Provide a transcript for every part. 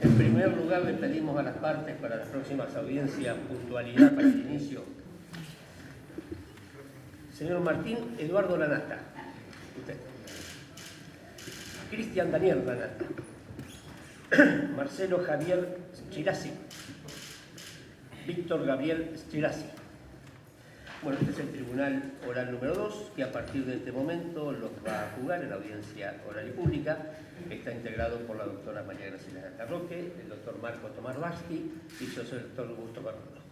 En primer lugar, le pedimos a las partes para las próximas audiencias puntualidad para el inicio. Señor Martín Eduardo Lanata. Usted. Cristian Daniel Lanata. Marcelo Javier Schirasi. Víctor Gabriel Schirasi. Bueno, este es el tribunal oral número 2, que a partir de este momento los va a jugar en la audiencia oral y pública. Está integrado por la doctora María Graciela Roque, el doctor Marco Tomás Barsky y yo soy el doctor Augusto Barrono.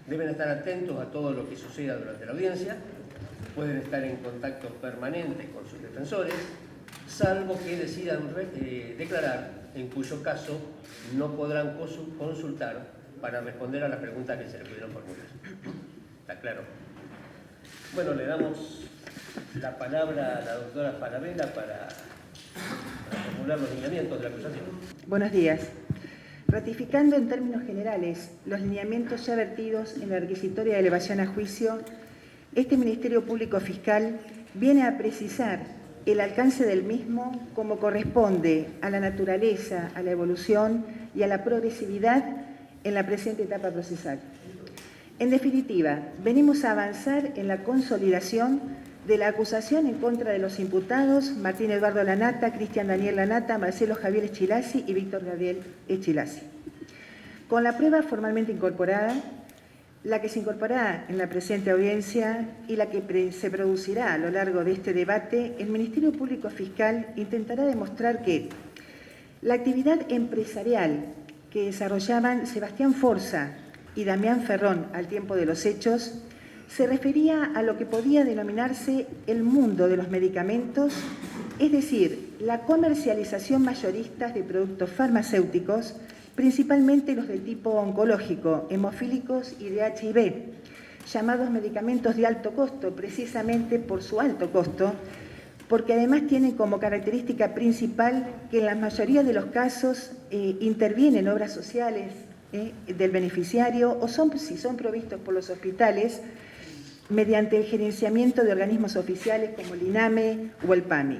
Deben estar atentos a todo lo que suceda durante la audiencia. Pueden estar en contacto permanente con sus defensores, salvo que decidan declarar, en cuyo caso no podrán consultar para responder a las preguntas que se les pudieron formular. ¿Está claro? Bueno, le damos la palabra a la doctora Falabella para formular los lineamientos de la acusación. Buenos días. Ratificando en términos generales los lineamientos ya vertidos en la requisitoria de elevación a juicio, este Ministerio Público Fiscal viene a precisar el alcance del mismo como corresponde a la naturaleza, a la evolución y a la progresividad en la presente etapa procesal. En definitiva, venimos a avanzar en la consolidación de la acusación en contra de los imputados Martín Eduardo Lanata, Cristian Daniel Lanata, Marcelo Javier Schirasi y Víctor Gabriel Schirasi. Con la prueba formalmente incorporada, la que se incorporará en la presente audiencia y la que se producirá a lo largo de este debate, el Ministerio Público Fiscal intentará demostrar que la actividad empresarial que desarrollaban Sebastián Forza y Damián Ferrón al tiempo de los hechos se refería a lo que podía denominarse el mundo de los medicamentos, es decir, la comercialización mayorista de productos farmacéuticos, principalmente los del tipo oncológico, hemofílicos y de HIV, llamados medicamentos de alto costo, precisamente por su alto costo, porque además tienen como característica principal que en la mayoría de los casos intervienen obras sociales del beneficiario o si son provistos por los hospitales mediante el gerenciamiento de organismos oficiales como el INAME o el PAMI.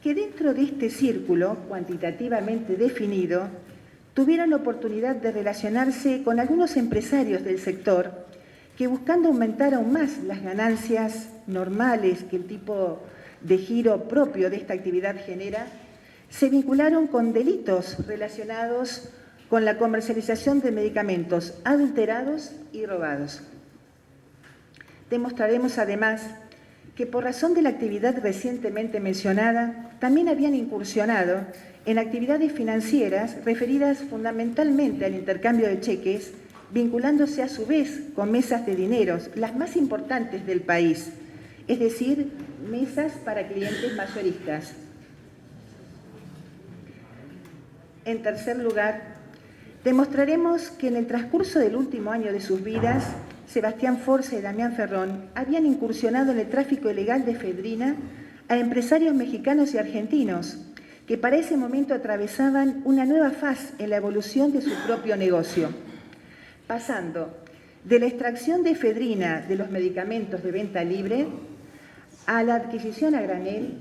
Que dentro de este círculo cuantitativamente definido tuvieron oportunidad de relacionarse con algunos empresarios del sector que, buscando aumentar aún más las ganancias normales que el tipo de giro propio de esta actividad genera, se vincularon con delitos relacionados con la comercialización de medicamentos adulterados y robados. Demostraremos además que por razón de la actividad recientemente mencionada, también habían incursionado en actividades financieras referidas fundamentalmente al intercambio de cheques, vinculándose a su vez con mesas de dineros, las más importantes del país, es decir, mesas para clientes mayoristas. En tercer lugar, demostraremos que en el transcurso del último año de sus vidas, Sebastián Forza y Damián Ferrón habían incursionado en el tráfico ilegal de efedrina a empresarios mexicanos y argentinos que para ese momento atravesaban una nueva fase en la evolución de su propio negocio, pasando de la extracción de efedrina de los medicamentos de venta libre a la adquisición a granel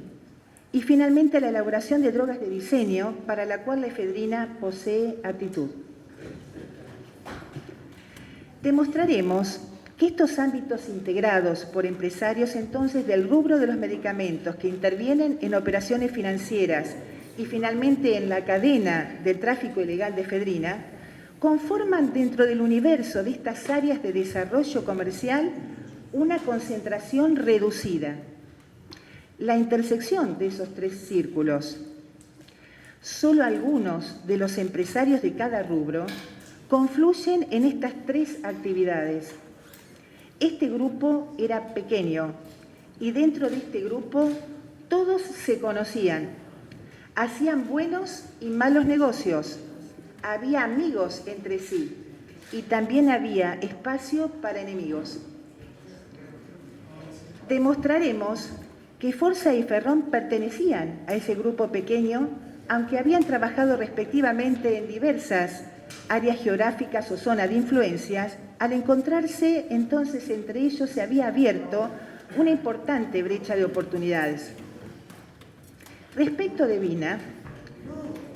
y finalmente a la elaboración de drogas de diseño para la cual la efedrina posee aptitud. Demostraremos que estos ámbitos integrados por empresarios entonces del rubro de los medicamentos que intervienen en operaciones financieras y finalmente en la cadena del tráfico ilegal de efedrina, conforman dentro del universo de estas áreas de desarrollo comercial una concentración reducida. La intersección de esos tres círculos. Solo algunos de los empresarios de cada rubro confluyen en estas tres actividades. Este grupo era pequeño y dentro de este grupo todos se conocían, hacían buenos y malos negocios, había amigos entre sí y también había espacio para enemigos. Demostraremos que Forza y Ferrón pertenecían a ese grupo pequeño, aunque habían trabajado respectivamente en diversas áreas geográficas o zonas de influencias. Al encontrarse entonces entre ellos se había abierto una importante brecha de oportunidades. Respecto de Vina,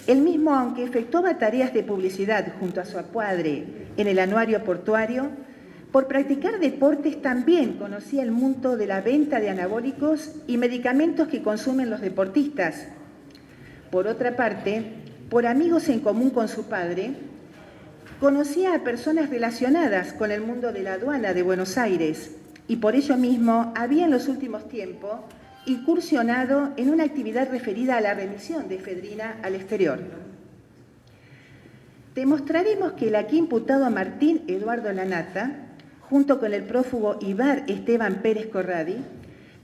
El mismo, aunque efectuaba tareas de publicidad junto a su padre en el anuario portuario, por practicar deportes también conocía el mundo de la venta de anabólicos y medicamentos que consumen los deportistas. Por otra parte, por amigos en común con su padre, conocía a personas relacionadas con el mundo de la aduana de Buenos Aires y por ello mismo había en los últimos tiempos incursionado en una actividad referida a la remisión de efedrina al exterior. Demostraremos que el aquí imputado Martín Eduardo Lanata, junto con el prófugo Ibar Esteban Pérez Corradi,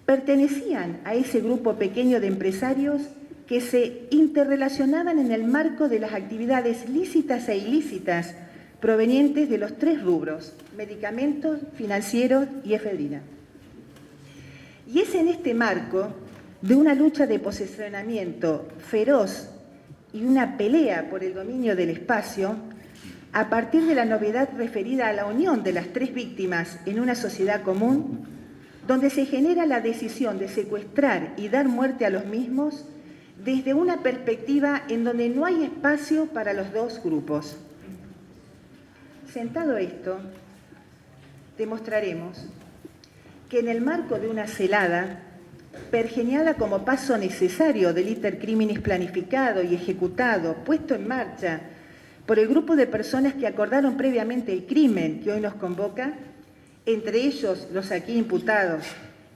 pertenecían a ese grupo pequeño de empresarios que se interrelacionaban en el marco de las actividades lícitas e ilícitas provenientes de los tres rubros: medicamentos, financieros y efedrina. Y es en este marco de una lucha de posicionamiento feroz y una pelea por el dominio del espacio, a partir de la novedad referida a la unión de las tres víctimas en una sociedad común, donde se genera la decisión de secuestrar y dar muerte a los mismos desde una perspectiva en donde no hay espacio para los dos grupos. Sentado esto, demostraremos que en el marco de una celada, pergeniada como paso necesario del iter criminis planificado y ejecutado, puesto en marcha por el grupo de personas que acordaron previamente el crimen que hoy nos convoca, entre ellos los aquí imputados,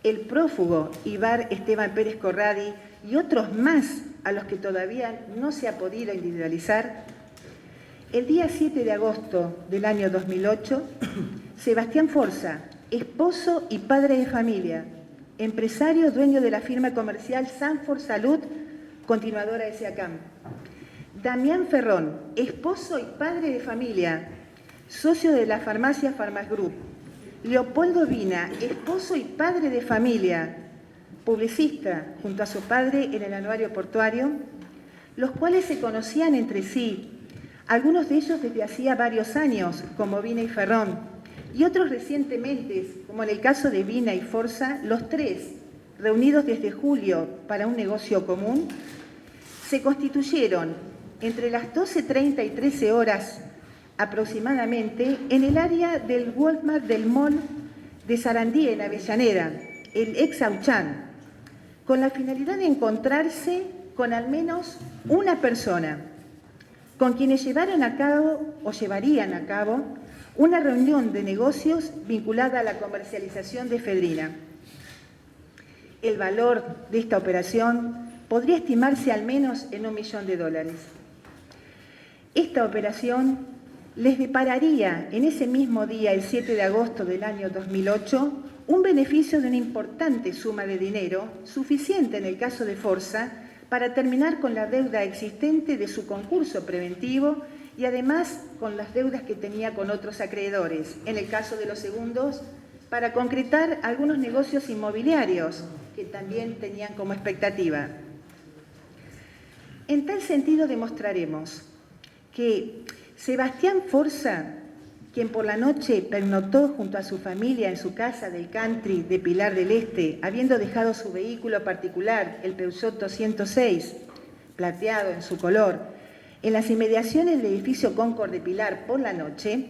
el prófugo Ibar Esteban Pérez Corradi y otros más a los que todavía no se ha podido individualizar, el día 7 de agosto del año 2008, Sebastián Forza, esposo y padre de familia, empresario, dueño de la firma comercial Sanford Salud, continuadora de SEACAM. Damián Ferrón, esposo y padre de familia, socio de la farmacia Farmasgroup. Leopoldo Vina, esposo y padre de familia, publicista junto a su padre en el anuario portuario, los cuales se conocían entre sí, algunos de ellos desde hacía varios años, como Vina y Ferrón, y otros recientemente, como en el caso de Vina y Forza, los tres, reunidos desde julio para un negocio común, se constituyeron entre las 12:30 y 13 horas aproximadamente en el área del Walmart del Mall de Sarandí en Avellaneda, el ex Auchan, con la finalidad de encontrarse con al menos una persona, con quienes llevarían a cabo una reunión de negocios vinculada a la comercialización de efedrina. El valor de esta operación podría estimarse al menos en $1 millón. Esta operación les depararía en ese mismo día, el 7 de agosto del año 2008, un beneficio de una importante suma de dinero, suficiente en el caso de Forza, para terminar con la deuda existente de su concurso preventivo y además con las deudas que tenía con otros acreedores. En el caso de los segundos, para concretar algunos negocios inmobiliarios que también tenían como expectativa. En tal sentido demostraremos que Sebastián Forza, quien por la noche pernoctó junto a su familia en su casa del country de Pilar del Este, habiendo dejado su vehículo particular, el Peugeot 206, plateado en su color, en las inmediaciones del edificio Concord de Pilar por la noche,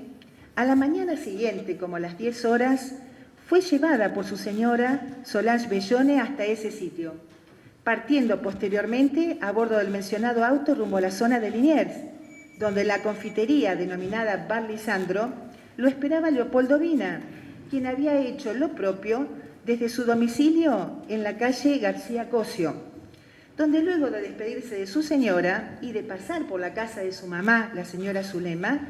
a la mañana siguiente, como a las 10 horas, fue llevada por su señora Solange Bellone hasta ese sitio, partiendo posteriormente a bordo del mencionado auto rumbo a la zona de Liniers, donde la confitería denominada Bar Lisandro lo esperaba Leopoldo Vina, quien había hecho lo propio desde su domicilio en la calle García Cosio, donde luego de despedirse de su señora y de pasar por la casa de su mamá, la señora Zulema,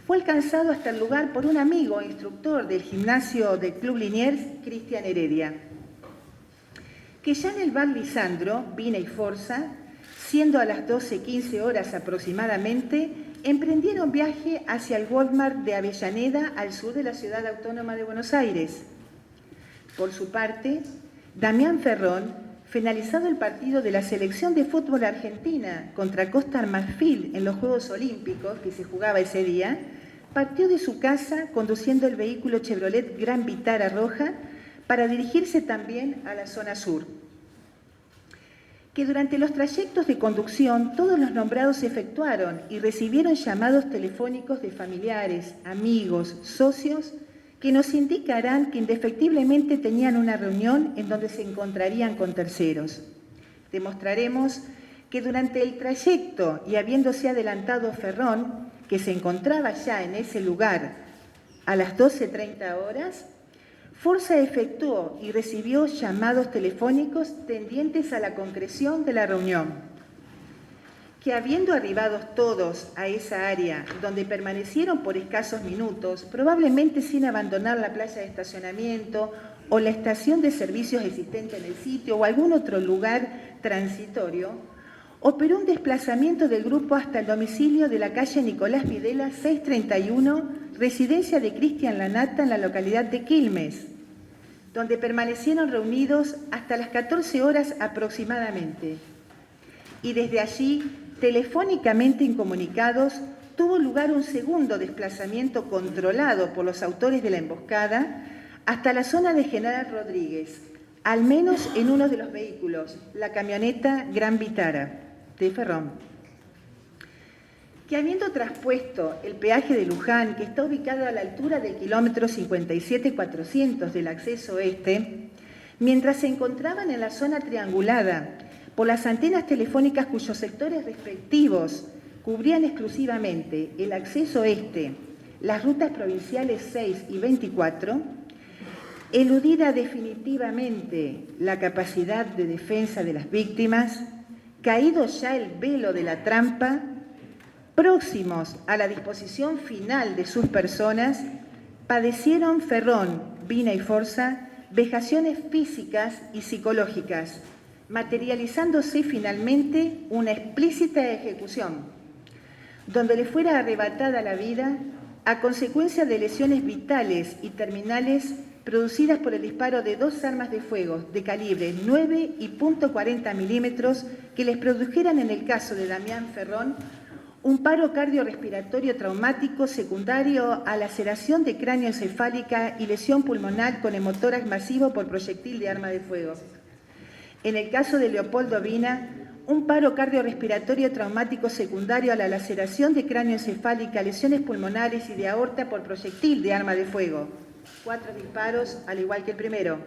fue alcanzado hasta el lugar por un amigo e instructor del gimnasio del Club Liniers, Cristian Heredia, que ya en el Bar Lisandro, Vina y Forza, siendo a las 12:15 horas aproximadamente, emprendieron viaje hacia el Walmart de Avellaneda, al sur de la ciudad autónoma de Buenos Aires. Por su parte, Damián Ferrón, finalizado el partido de la selección de fútbol argentina contra Costa Marfil en los Juegos Olímpicos que se jugaba ese día, partió de su casa conduciendo el vehículo Chevrolet Gran Vitara roja para dirigirse también a la zona sur. que durante los trayectos de conducción todos los nombrados efectuaron y recibieron llamados telefónicos de familiares, amigos, socios, que nos indicarán que indefectiblemente tenían una reunión en donde se encontrarían con terceros. Demostraremos que durante el trayecto y habiéndose adelantado Ferrón, que se encontraba ya en ese lugar a las 12:30 horas, Forza efectuó y recibió llamados telefónicos tendientes a la concreción de la reunión, que habiendo arribado todos a esa área donde permanecieron por escasos minutos, probablemente sin abandonar la playa de estacionamiento o la estación de servicios existente en el sitio o algún otro lugar transitorio, operó un desplazamiento del grupo hasta el domicilio de la calle Nicolás Videla 631, residencia de Cristian Lanata en la localidad de Quilmes, donde permanecieron reunidos hasta las 14 horas aproximadamente. Y desde allí, telefónicamente incomunicados, tuvo lugar un segundo desplazamiento controlado por los autores de la emboscada hasta la zona de General Rodríguez, al menos en uno de los vehículos, la camioneta Gran Vitara de Ferrón, que habiendo traspuesto el peaje de Luján, que está ubicado a la altura del kilómetro 57.400 del acceso este, mientras se encontraban en la zona triangulada por las antenas telefónicas cuyos sectores respectivos cubrían exclusivamente el acceso este, las rutas provinciales 6 y 24, eludida definitivamente la capacidad de defensa de las víctimas, caído ya el velo de la trampa, próximos a la disposición final de sus personas, padecieron Ferrón, Vina y Forza vejaciones físicas y psicológicas, materializándose finalmente una explícita ejecución, donde le fuera arrebatada la vida a consecuencia de lesiones vitales y terminales producidas por el disparo de 2 armas de fuego de calibre 9 y .40 milímetros que les produjeran en el caso de Damián Ferrón un paro cardiorrespiratorio traumático secundario a laceración de cráneo encefálica y lesión pulmonar con hemotórax masivo por proyectil de arma de fuego. En el caso de Leopoldo Vina, un paro cardiorrespiratorio traumático secundario a la laceración de cráneo encefálica, lesiones pulmonares y de aorta por proyectil de arma de fuego. 4 disparos, al igual que el primero.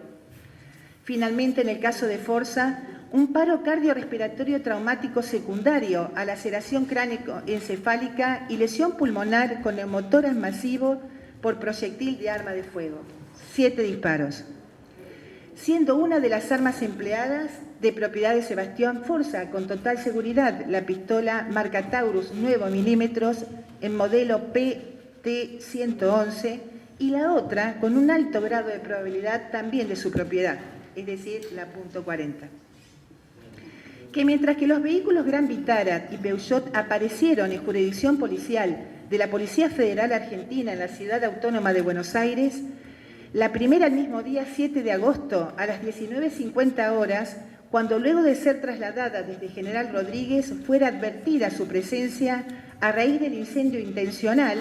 Finalmente, en el caso de Forza, un paro cardiorrespiratorio traumático secundario a laceración cráneoencefálica y lesión pulmonar con hemotórax masivo por proyectil de arma de fuego. 7 disparos. Siendo una de las armas empleadas de propiedad de Sebastián Forza, con total seguridad, la pistola marca Taurus 9 milímetros en modelo PT-111 y la otra con un alto grado de probabilidad también de su propiedad, es decir, la .40. Que mientras que los vehículos Gran Vitara y Peugeot aparecieron en jurisdicción policial de la Policía Federal Argentina en la Ciudad Autónoma de Buenos Aires, la primera el mismo día 7 de agosto a las 19:50 horas, cuando luego de ser trasladada desde General Rodríguez fuera advertida su presencia a raíz del incendio intencional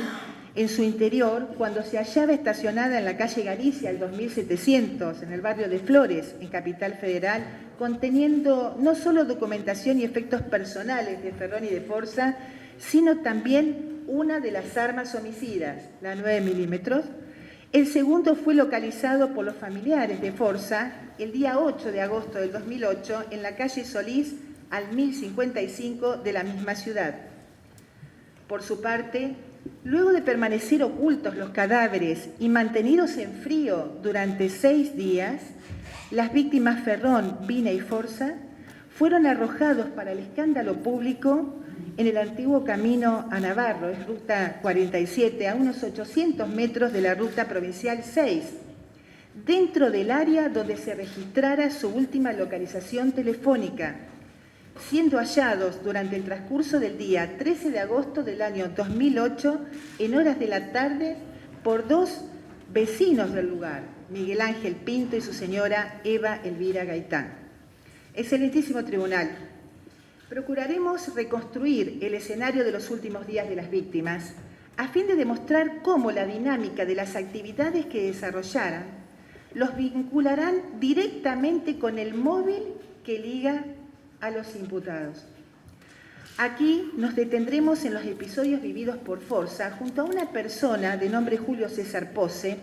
en su interior cuando se hallaba estacionada en la calle Galicia, el 2700, en el barrio de Flores, en Capital Federal, conteniendo no solo documentación y efectos personales de Ferrón y de Forza, sino también una de las armas homicidas, la 9 milímetros. El segundo fue localizado por los familiares de Forza el día 8 de agosto del 2008 en la calle Solís, al 1055 de la misma ciudad. Por su parte, luego de permanecer ocultos los cadáveres y mantenidos en frío durante 6 días, las víctimas Ferrón, Vina y Forza fueron arrojados para el escándalo público en el antiguo camino a Navarro, es ruta 47, a unos 800 metros de la ruta provincial 6, dentro del área donde se registrara su última localización telefónica, siendo hallados durante el transcurso del día 13 de agosto del año 2008 en horas de la tarde por 2 vecinos del lugar, Miguel Ángel Pinto y su señora Eva Elvira Gaitán. Excelentísimo Tribunal, procuraremos reconstruir el escenario de los últimos días de las víctimas a fin de demostrar cómo la dinámica de las actividades que desarrollaran los vincularán directamente con el móvil que liga a los imputados. Aquí nos detendremos en los episodios vividos por Forza junto a una persona de nombre Julio César Pose,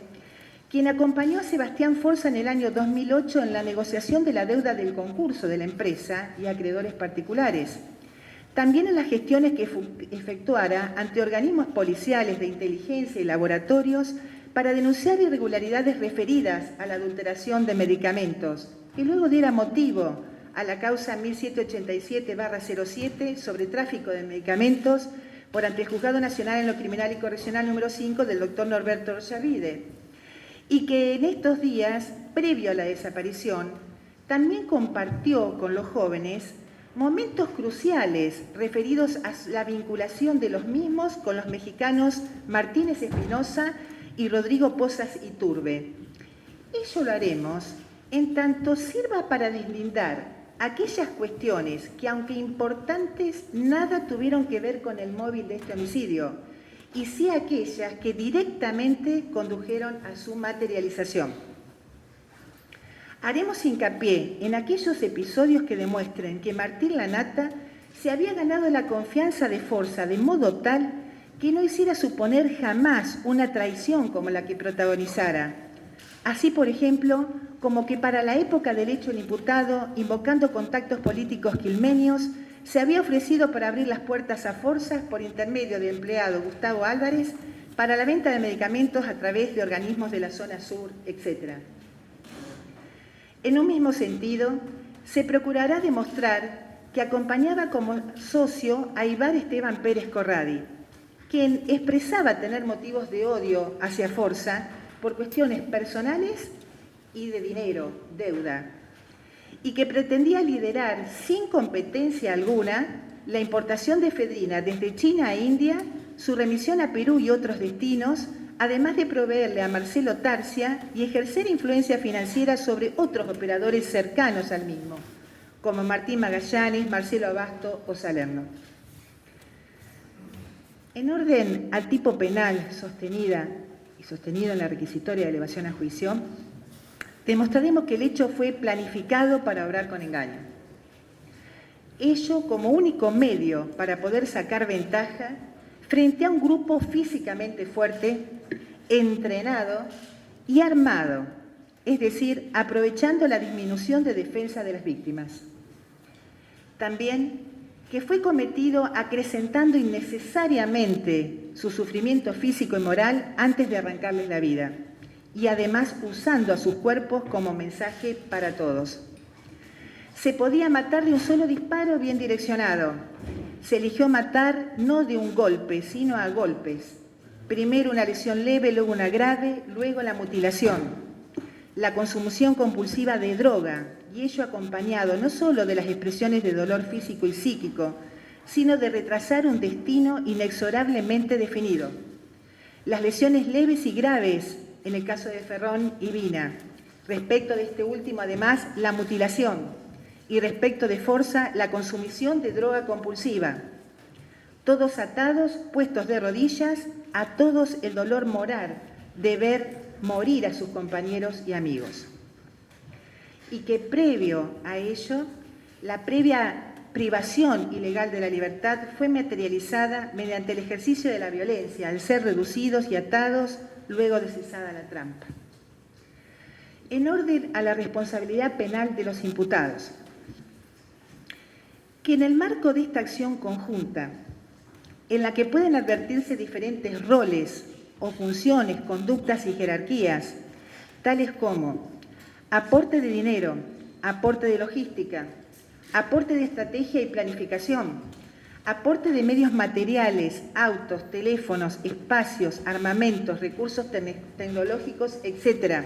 quien acompañó a Sebastián Forza en el año 2008 en la negociación de la deuda del concurso de la empresa y acreedores particulares. También en las gestiones que efectuara ante organismos policiales de inteligencia y laboratorios para denunciar irregularidades referidas a la adulteración de medicamentos, que luego diera motivo a la causa 1787-07 sobre tráfico de medicamentos por ante el Juzgado Nacional en lo Criminal y Correccional número 5 del doctor Norberto Ollarvide, y que en estos días, previo a la desaparición, también compartió con los jóvenes momentos cruciales referidos a la vinculación de los mismos con los mexicanos Martínez Espinosa y Rodrigo Pozas Iturbe. Ello lo haremos en tanto sirva para deslindar aquellas cuestiones que, aunque importantes, nada tuvieron que ver con el móvil de este homicidio, y sí aquellas que directamente condujeron a su materialización. Haremos hincapié en aquellos episodios que demuestren que Martín Lanata se había ganado la confianza de Forza de modo tal que no hiciera suponer jamás una traición como la que protagonizara. Así, por ejemplo, como que para la época del hecho el imputado, invocando contactos políticos quilmenios, se había ofrecido para abrir las puertas a Forza por intermedio del empleado Gustavo Álvarez para la venta de medicamentos a través de organismos de la zona sur, etc. En un mismo sentido, se procurará demostrar que acompañaba como socio a Ibar Esteban Pérez Corradi, quien expresaba tener motivos de odio hacia Forza por cuestiones personales y de dinero, deuda, y que pretendía liderar sin competencia alguna la importación de efedrina desde China a India, su remisión a Perú y otros destinos, además de proveerle a Marcelo Tarcia y ejercer influencia financiera sobre otros operadores cercanos al mismo, como Martín Magallanes, Marcelo Abasto o Salerno. En orden al tipo penal sostenido en la requisitoria de elevación a juicio, demostraremos que el hecho fue planificado para obrar con engaño. Ello como único medio para poder sacar ventaja frente a un grupo físicamente fuerte, entrenado y armado, es decir, aprovechando la disminución de defensa de las víctimas. También que fue cometido acrecentando innecesariamente su sufrimiento físico y moral antes de arrancarles la vida, y además usando a sus cuerpos como mensaje para todos. Se podía matar de un solo disparo bien direccionado. Se eligió matar no de un golpe, sino a golpes. Primero una lesión leve, luego una grave, luego la mutilación. La consumición compulsiva de droga, y ello acompañado no solo de las expresiones de dolor físico y psíquico, sino de retrasar un destino inexorablemente definido. Las lesiones leves y graves, en el caso de Ferrón y Vina. Respecto de este último, además, la mutilación. Y respecto de Forza, la consumición de droga compulsiva. Todos atados, puestos de rodillas, a todos el dolor moral de ver morir a sus compañeros y amigos. Y que previo a ello, la previa privación ilegal de la libertad fue materializada mediante el ejercicio de la violencia, al ser reducidos y atados luego de cesada la trampa. En orden a la responsabilidad penal de los imputados, que en el marco de esta acción conjunta, en la que pueden advertirse diferentes roles o funciones, conductas y jerarquías, tales como aporte de dinero, aporte de logística, aporte de estrategia y planificación, aporte de medios materiales, autos, teléfonos, espacios, armamentos, recursos tecnológicos, etc.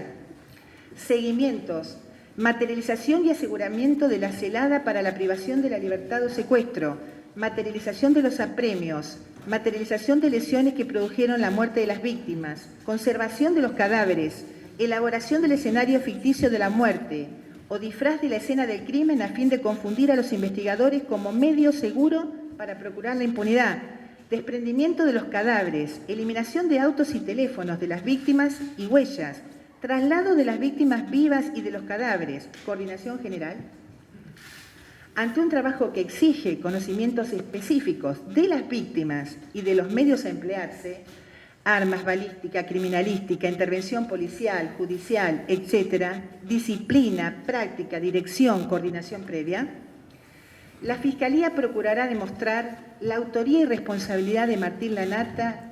Seguimientos, materialización y aseguramiento de la celada para la privación de la libertad o secuestro, materialización de los apremios, materialización de lesiones que produjeron la muerte de las víctimas, conservación de los cadáveres, elaboración del escenario ficticio de la muerte o disfraz de la escena del crimen a fin de confundir a los investigadores como medio seguro para procurar la impunidad, desprendimiento de los cadáveres, eliminación de autos y teléfonos de las víctimas y huellas, traslado de las víctimas vivas y de los cadáveres, coordinación general, Ante un trabajo que exige conocimientos específicos de las víctimas y de los medios a emplearse, armas, balística, criminalística, intervención policial, judicial, etc., disciplina, práctica, dirección, coordinación previa, la Fiscalía procurará demostrar la autoría y responsabilidad de Martín Lanata,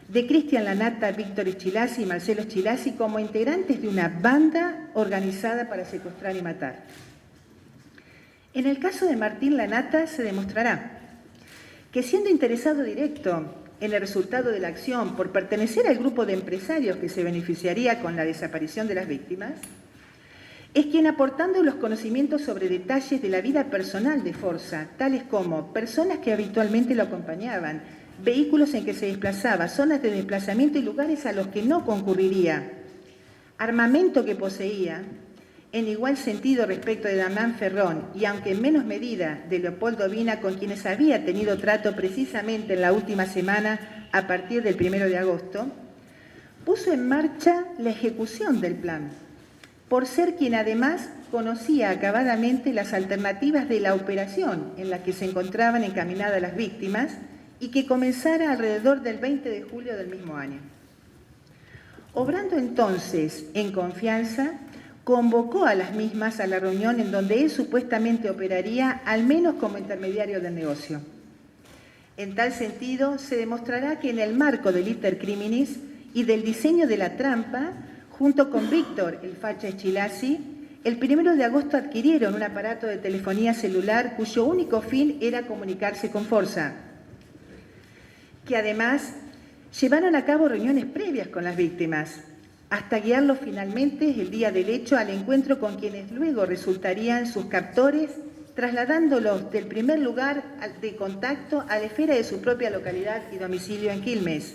de Cristian Lanata, Víctor Eschilazzi y Marcelo Eschilazzi como integrantes de una banda organizada para secuestrar y matar. En el caso de Martín Lanata se demostrará que, siendo interesado directo en el resultado de la acción por pertenecer al grupo de empresarios que se beneficiaría con la desaparición de las víctimas, es quien, aportando los conocimientos sobre detalles de la vida personal de Forza, tales como personas que habitualmente lo acompañaban, vehículos en que se desplazaba, zonas de desplazamiento y lugares a los que no concurriría, armamento que poseía, en igual sentido respecto de Damián Ferrón y aunque en menos medida de Leopoldo Vina, con quienes había tenido trato precisamente en la última semana a partir del 1 de agosto, puso en marcha la ejecución del plan, por ser quien además conocía acabadamente las alternativas de la operación en la que se encontraban encaminadas las víctimas y que comenzara alrededor del 20 de julio del mismo año. Obrando entonces en confianza, convocó a las mismas a la reunión en donde él supuestamente operaría, al menos como intermediario del negocio. En tal sentido, se demostrará que en el marco del iter criminis y del diseño de la trampa, junto con Víctor, el facha Eschilazzi, el 1 de agosto adquirieron un aparato de telefonía celular cuyo único fin era comunicarse con Forza, que además llevaron a cabo reuniones previas con las víctimas, hasta guiarlos finalmente el día del hecho al encuentro con quienes luego resultarían sus captores, trasladándolos del primer lugar de contacto a la esfera de su propia localidad y domicilio en Quilmes.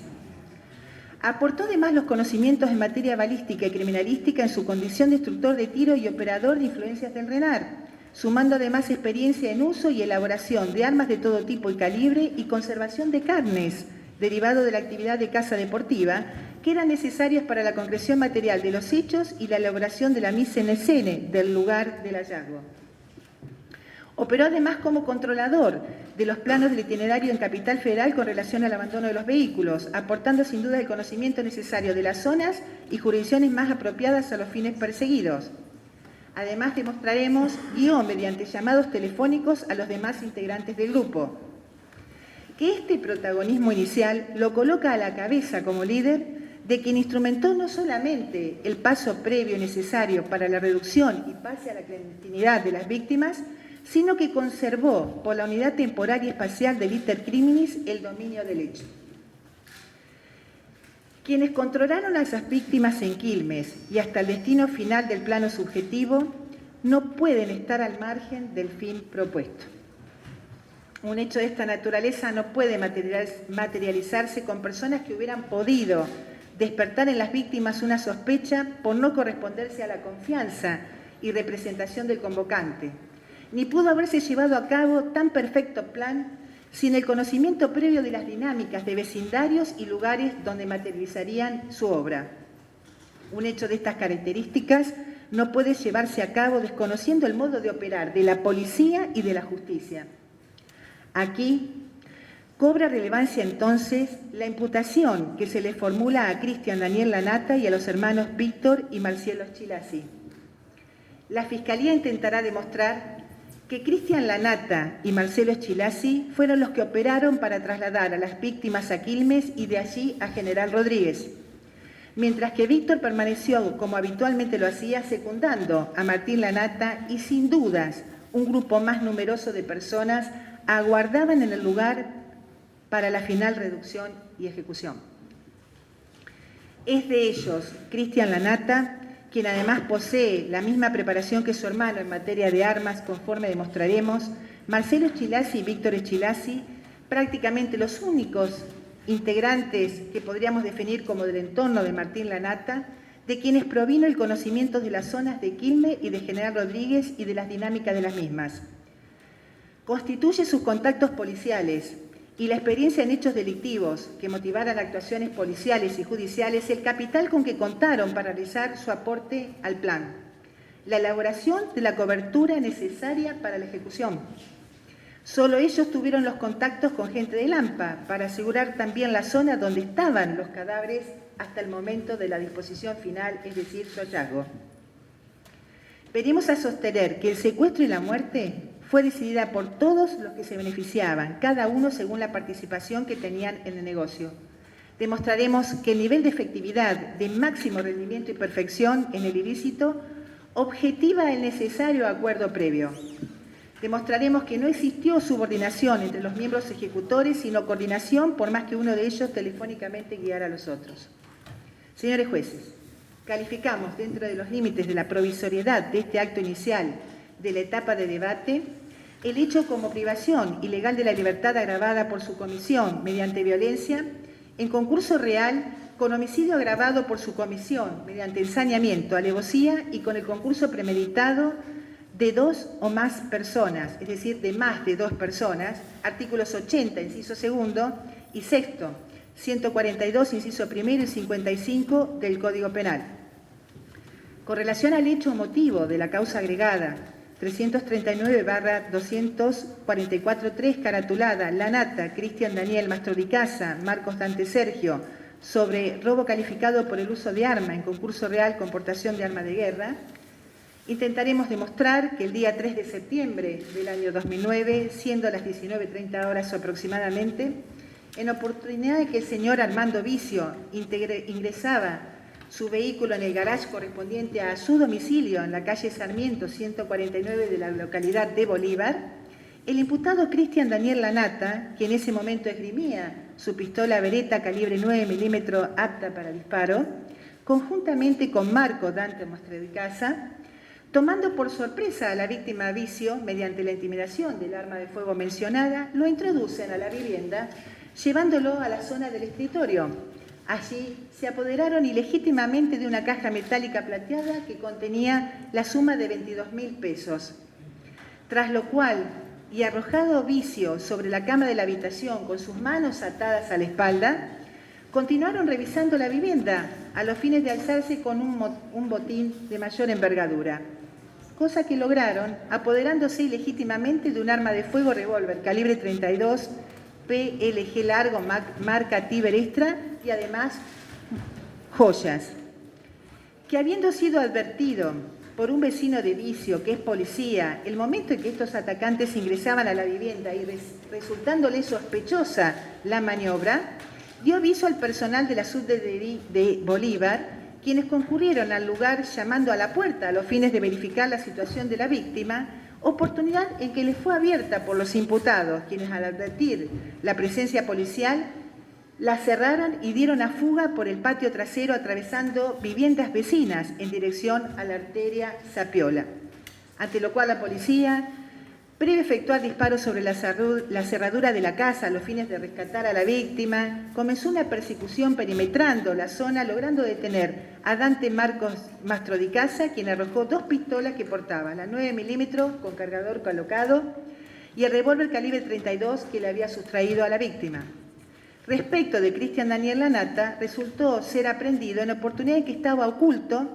Aportó además los conocimientos en materia balística y criminalística en su condición de instructor de tiro y operador de influencias del RENAR, sumando además experiencia en uso y elaboración de armas de todo tipo y calibre y conservación de carnes, derivado de la actividad de caza deportiva, que eran necesarias para la concreción material de los hechos y la elaboración de la mise en scène del lugar del hallazgo. Operó además como controlador de los planos del itinerario en Capital Federal con relación al abandono de los vehículos, aportando sin duda el conocimiento necesario de las zonas y jurisdicciones más apropiadas a los fines perseguidos. Además, demostraremos, guió mediante llamados telefónicos a los demás integrantes del grupo. Que este protagonismo inicial lo coloca a la cabeza como líder de quien instrumentó no solamente el paso previo necesario para la reducción y pase a la clandestinidad de las víctimas, sino que conservó por la unidad temporal y espacial del iter criminis el dominio del hecho. Quienes controlaron a esas víctimas en Quilmes y hasta el destino final del plano subjetivo no pueden estar al margen del fin propuesto. Un hecho de esta naturaleza no puede materializarse con personas que hubieran podido despertar en las víctimas una sospecha por no corresponderse a la confianza y representación del convocante, ni pudo haberse llevado a cabo tan perfecto plan sin el conocimiento previo de las dinámicas de vecindarios y lugares donde materializarían su obra. Un hecho de estas características no puede llevarse a cabo desconociendo el modo de operar de la policía y de la justicia. Aquí cobra relevancia entonces la imputación que se le formula a Cristian Daniel Lanata y a los hermanos Víctor y Marcelo Eschilazzi. La Fiscalía intentará demostrar que Cristian Lanata y Marcelo Eschilazzi fueron los que operaron para trasladar a las víctimas a Quilmes y de allí a General Rodríguez, mientras que Víctor permaneció, como habitualmente lo hacía, secundando a Martín Lanata y sin dudas un grupo más numeroso de personas aguardaban en el lugar para la final reducción y ejecución. Es de ellos, Cristian Lanata, quien además posee la misma preparación que su hermano en materia de armas, conforme demostraremos, Marcelo Eschilazzi y Víctor Eschilazzi, prácticamente los únicos integrantes que podríamos definir como del entorno de Martín Lanata, de quienes provino el conocimiento de las zonas de Quilmes y de General Rodríguez y de las dinámicas de las mismas. Constituye sus contactos policiales y la experiencia en hechos delictivos que motivaran actuaciones policiales y judiciales el capital con que contaron para realizar su aporte al plan. la elaboración de la cobertura necesaria para la ejecución. Solo ellos tuvieron los contactos con gente del AMPA para asegurar también la zona donde estaban los cadáveres hasta el momento de la disposición final, es decir, su hallazgo. Venimos a sostener que el secuestro y la muerte fue decidida por todos los que se beneficiaban, cada uno según la participación que tenían en el negocio. Demostraremos que el nivel de efectividad, de máximo rendimiento y perfección en el ilícito objetiva el necesario acuerdo previo. Demostraremos que no existió subordinación entre los miembros ejecutores, sino coordinación por más que uno de ellos telefónicamente guiara a los otros. Señores jueces, calificamos dentro de los límites de la provisoriedad de este acto inicial de la etapa de debate el hecho como privación ilegal de la libertad agravada por su comisión mediante violencia en concurso real con homicidio agravado por su comisión mediante ensañamiento, alevosía y con el concurso premeditado de 2 o más personas, es decir, de más de 2 personas, artículos 80, inciso segundo, y sexto, 142, inciso primero y 55 del Código Penal. Con relación al hecho o motivo de la causa agregada 339/244-3, caratulada Lanata, Cristian Daniel Mastrodicaza, Marcos Dante Sergio, sobre robo calificado por el uso de arma en concurso real con portación de arma de guerra, intentaremos demostrar que el día 3 de septiembre del año 2009, siendo las 19:30 horas aproximadamente, en oportunidad de que el señor Armando Vicio ingresaba su vehículo en el garage correspondiente a su domicilio en la calle Sarmiento 149 de la localidad de Bolívar, el imputado Cristian Daniel Lanata, que en ese momento esgrimía su pistola Beretta calibre 9 milímetros apta para disparo, conjuntamente con Marco Dante Mastrodicaza, tomando por sorpresa a la víctima Vicio mediante la intimidación del arma de fuego mencionada, lo introducen a la vivienda llevándolo a la zona del escritorio. Allí se apoderaron ilegítimamente de una caja metálica plateada que contenía la suma de 22.000 pesos. Tras lo cual, y arrojado Vicio sobre la cama de la habitación con sus manos atadas a la espalda, continuaron revisando la vivienda a los fines de alzarse con un botín de mayor envergadura, cosa que lograron apoderándose ilegítimamente de un arma de fuego revólver calibre 32 PLG largo marca Tiber Extra y además joyas. Que habiendo sido advertido por un vecino de Vicio, que es policía, el momento en que estos atacantes ingresaban a la vivienda y resultándole sospechosa la maniobra, dio aviso al personal de la subdelegación de Bolívar, quienes concurrieron al lugar llamando a la puerta a los fines de verificar la situación de la víctima, oportunidad en que les fue abierta por los imputados, quienes al advertir la presencia policial la cerraron y dieron a fuga por el patio trasero atravesando viviendas vecinas en dirección a la arteria Zapiola. Ante lo cual la policía, previo a efectuar disparos sobre la cerradura de la casa a los fines de rescatar a la víctima, comenzó una persecución perimetrando la zona, logrando detener a Dante Marcos Mastrodicaza, quien arrojó 2 pistolas que portaba, la 9 milímetros con cargador colocado y el revólver calibre 32 que le había sustraído a la víctima. Respecto de Cristian Daniel Lanata, resultó ser aprehendido en oportunidad en que estaba oculto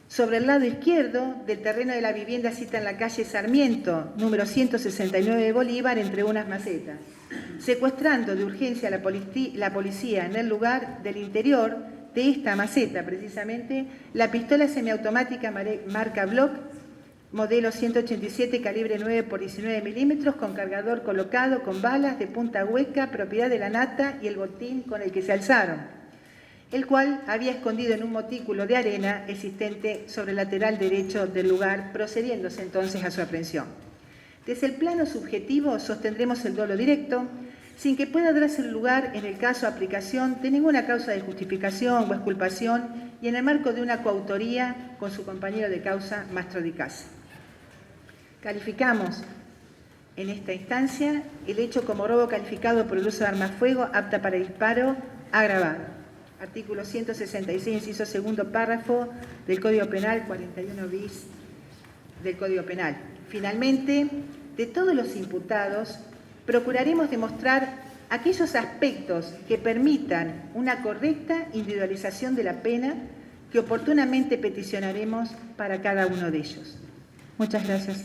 sobre el lado izquierdo del terreno de la vivienda cita en la calle Sarmiento, número 169 de Bolívar, entre unas macetas, secuestrando de urgencia a la policía en el lugar del interior de esta maceta, precisamente, la pistola semiautomática marca Block, modelo 187 calibre 9 por 19 milímetros, con cargador colocado con balas de punta hueca, propiedad de Lanata, y el botín con el que se alzaron, el cual había escondido en un montículo de arena existente sobre el lateral derecho del lugar, procediéndose entonces a su aprehensión. Desde el plano subjetivo sostendremos el dolo directo, sin que pueda darse lugar en el caso aplicación de ninguna causa de justificación o exculpación y en el marco de una coautoría con su compañero de causa Mastrodicaza. Calificamos en esta instancia el hecho como robo calificado por el uso de arma de fuego apta para disparo agravado. Artículo 166, inciso segundo párrafo del Código Penal, 41 bis del Código Penal. Finalmente, de todos los imputados, procuraremos demostrar aquellos aspectos que permitan una correcta individualización de la pena que oportunamente peticionaremos para cada uno de ellos. Muchas gracias.